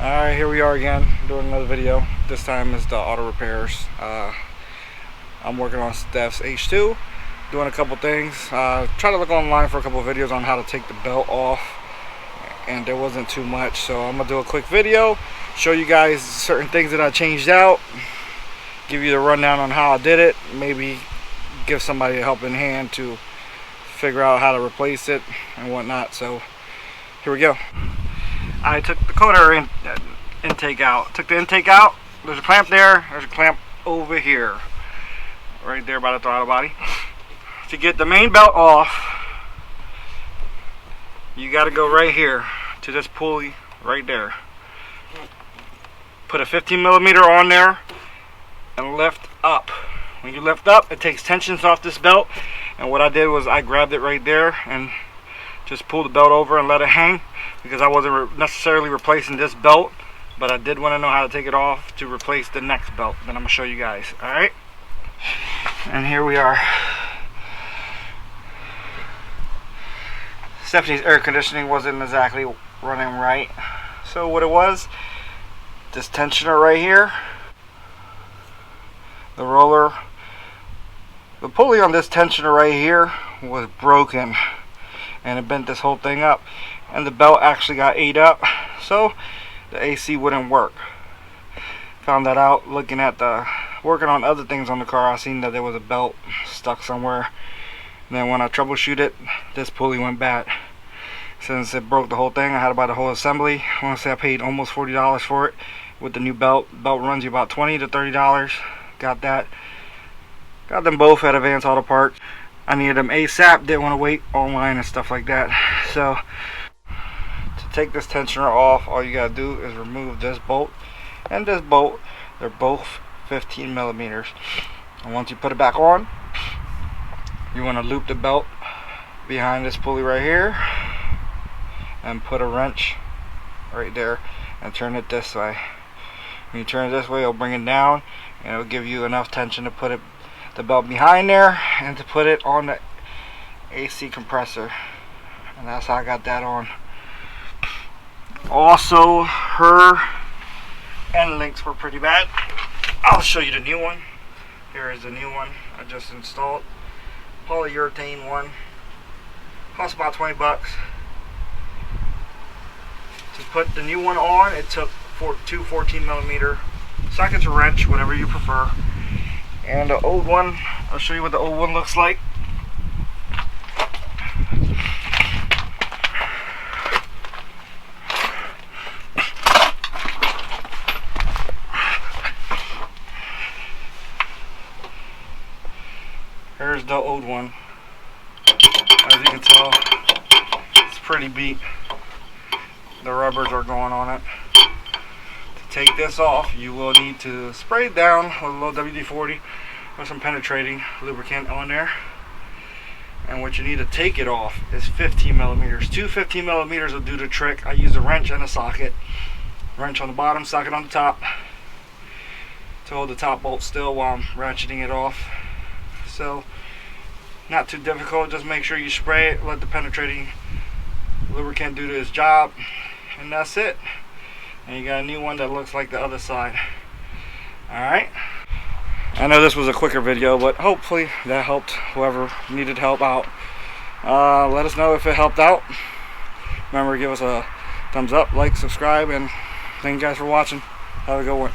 Alright, here we are again doing another video. This time is the auto repairs. I'm working on Steph's H2, doing a couple things. Try to look online for a couple videos on how to take the belt off, and there wasn't too much, so I'm gonna do a quick video, show you guys certain things that I changed out, give you the rundown on how I did it, maybe give somebody a helping hand to figure out how to replace it and whatnot. So here we go. I took the coder intake out. Took the intake out. There's a clamp there. There's a clamp over here, right there by the throttle body. To get the main belt off, you got to go right here to this pulley right there. Put a 15 millimeter on there and lift up. When you lift up, it takes tensions off this belt. And what I did was I grabbed it right there and just pulled the belt over and let it hang, because I wasn't necessarily replacing this belt, but I did want to know how to take it off to replace the next belt that I'm going to show you guys. Alright, and here we are. Stephanie's air conditioning wasn't exactly running right, so what it was, this tensioner right here, the roller, the pulley on this tensioner right here was broken, and it bent this whole thing up, and the belt actually got ate up, so the AC wouldn't work. Found that out looking at working on other things on the car. I seen that there was a belt stuck somewhere, and then when I troubleshoot it, this pulley went bad. Since it broke the whole thing, I had to buy the whole assembly. I want to say I paid almost $40 for it with the new belt. Belt runs you about $20 to $30. Got that. Got them both at Advanced Auto Parts. I needed them ASAP, didn't want to wait online and stuff like that. So to take this tensioner off, all you gotta do is remove this bolt and this bolt. They're both 15 millimeters. And once you put it back on, you want to loop the belt behind this pulley right here and put a wrench right there and turn it this way. When you turn it this way, it'll bring it down and it'll give you enough tension to put the belt behind there and to put it on the AC compressor, and that's how I got that on. Also, her end links were pretty bad. I'll show you the new one. Here is the new one I just installed, polyurethane one. Cost about 20 bucks. To put the new one on, it took two 14 millimeter sockets or wrench, whatever you prefer. And the old one, I'll show you what the old one looks like. Here's the old one. As you can tell, it's pretty beat. The rubbers are going on it. Take this off, you will need to spray it down with a little WD-40 or some penetrating lubricant on there. And what you need to take it off is 15 millimeters. Two 15 millimeters will do the trick. I use a wrench and a socket. Wrench on the bottom, socket on the top, to hold the top bolt still while I'm ratcheting it off. So, not too difficult. Just make sure you spray it, let the penetrating lubricant do its job, and that's it. And you got a new one that looks like the other side. Alright, I know this was a quicker video, but hopefully that helped whoever needed help out. Let us know if it helped out. Remember to give us a thumbs up, like, subscribe, and thank you guys for watching. Have a good one.